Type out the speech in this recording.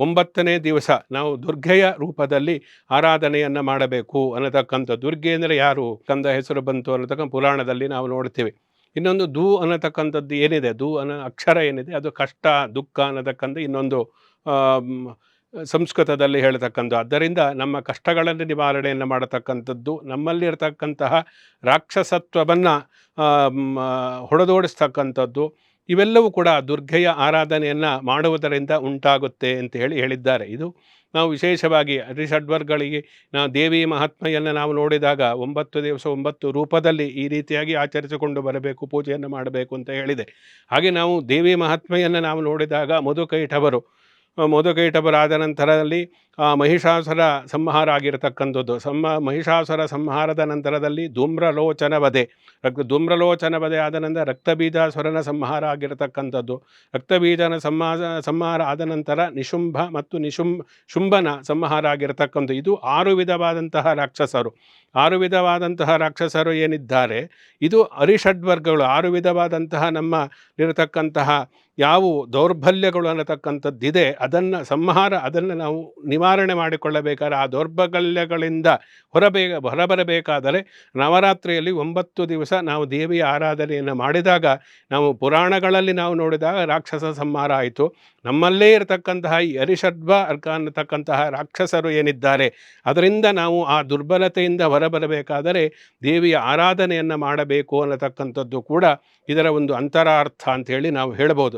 9ನೇ ದಿವಸ ನಾವು ದುರ್ಗೆಯ ರೂಪದಲ್ಲಿ ಆರಾಧನೆಯನ್ನು ಮಾಡಬೇಕು ಅನ್ನತಕ್ಕಂಥ. ದುರ್ಗೆ ಅಂದರೆ ಯಾರು, ಕಂದ ಹೆಸರು ಬಂತು ಅನ್ನತಕ್ಕಂಥ ಪುರಾಣದಲ್ಲಿ ನಾವು ನೋಡ್ತೀವಿ. ಇನ್ನೊಂದು ದು ಅನ್ನತಕ್ಕಂಥದ್ದು ಏನಿದೆ, ದು ಅನ್ನೋ ಅಕ್ಷರ ಏನಿದೆ ಅದು ಕಷ್ಟ ದುಃಖ ಅನ್ನತಕ್ಕಂಥ ಇನ್ನೊಂದು ಸಂಸ್ಕೃತದಲ್ಲಿ ಹೇಳ್ತಕ್ಕಂಥ. ಆದ್ದರಿಂದ ನಮ್ಮ ಕಷ್ಟಗಳನ್ನು ನಿವಾರಣೆಯನ್ನು ಮಾಡತಕ್ಕಂಥದ್ದು, ನಮ್ಮಲ್ಲಿರ್ತಕ್ಕಂತಹ ರಾಕ್ಷಸತ್ವವನ್ನು ಹೊಡೆದೋಡಿಸ್ತಕ್ಕಂಥದ್ದು, ಇವೆಲ್ಲವೂ ಕೂಡ ದುರ್ಗೆಯ ಆರಾಧನೆಯನ್ನು ಮಾಡುವುದರಿಂದ ಉಂಟಾಗುತ್ತೆ ಅಂತ ಹೇಳಿದ್ದಾರೆ. ಇದು ನಾವು ವಿಶೇಷವಾಗಿ ಅರಿಷಡ್ವರ್ಗಳಿಗೆ ನಾವು ದೇವಿ ಮಹಾತ್ಮೆಯನ್ನು ನಾವು ನೋಡಿದಾಗ 9 ದಿವಸ 9 ರೂಪದಲ್ಲಿ ಈ ರೀತಿಯಾಗಿ ಆಚರಿಸಿಕೊಂಡು ಬರಬೇಕು, ಪೂಜೆಯನ್ನು ಮಾಡಬೇಕು ಅಂತ ಹೇಳಿದೆ. ಹಾಗೆ ನಾವು ದೇವಿ ಮಹಾತ್ಮೆಯನ್ನು ನಾವು ನೋಡಿದಾಗ ಮಧುಕೈಟಭರಾದ ನಂತರದಲ್ಲಿ ಮಹಿಷಾಸುರ ಸಂಹಾರ ಆಗಿರತಕ್ಕಂಥದ್ದು. ಮಹಿಷಾಸುರ ಸಂಹಾರದ ನಂತರದಲ್ಲಿ ಧೂಮ್ರಲೋಚನ ವಧೆ ಆದ ನಂತರ ರಕ್ತಬೀಜಾಸುರನ ಸಂಹಾರ ಆಗಿರತಕ್ಕಂಥದ್ದು. ರಕ್ತಬೀಜನ ಸಂಹಾರ ಆದ ನಂತರ ನಿಶುಂಭ ಮತ್ತು ಶುಂಭನ ಸಂಹಾರ ಆಗಿರತಕ್ಕಂಥದ್ದು. ಇದು 6 ವಿಧವಾದಂತಹ ರಾಕ್ಷಸರು. 6 ವಿಧವಾದಂತಹ ರಾಕ್ಷಸರು ಏನಿದ್ದಾರೆ, ಇದು ಅರಿಷಡ್ವರ್ಗಗಳು. 6 ವಿಧವಾದಂತಹ ಇರತಕ್ಕಂತಹ ಯಾವ ದೌರ್ಬಲ್ಯಗಳು ಅನ್ನತಕ್ಕಂಥದ್ದಿದೆ, ಅದನ್ನು ನಾವು ನಿವಾರಣೆ ಮಾಡಿಕೊಳ್ಳಬೇಕಾದ್ರೆ, ಆ ದೌರ್ಬಲ್ಯಗಳಿಂದ ಹೊರಬರಬೇಕಾದರೆ ನವರಾತ್ರಿಯಲ್ಲಿ 9 ದಿವಸ ನಾವು ದೇವಿಯ ಆರಾಧನೆಯನ್ನು ಮಾಡಿದಾಗ, ನಾವು ಪುರಾಣಗಳಲ್ಲಿ ನಾವು ನೋಡಿದಾಗ ರಾಕ್ಷಸ ಸಂಹಾರ ಆಯಿತು. ನಮ್ಮಲ್ಲೇ ಇರತಕ್ಕಂತಹ ಈ ಅರಿಷಡ್ವ ಅನ್ನತಕ್ಕಂತಹ ರಾಕ್ಷಸರು ಏನಿದ್ದಾರೆ, ಅದರಿಂದ ನಾವು ಆ ದುರ್ಬಲತೆಯಿಂದ ಹೊರಬರಬೇಕಾದರೆ ದೇವಿಯ ಆರಾಧನೆಯನ್ನು ಮಾಡಬೇಕು ಅನ್ನತಕ್ಕಂಥದ್ದು ಕೂಡ ಇದರ ಒಂದು ಅಂತರಾರ್ಥ ಅಂಥೇಳಿ ನಾವು ಹೇಳ್ಬೋದು.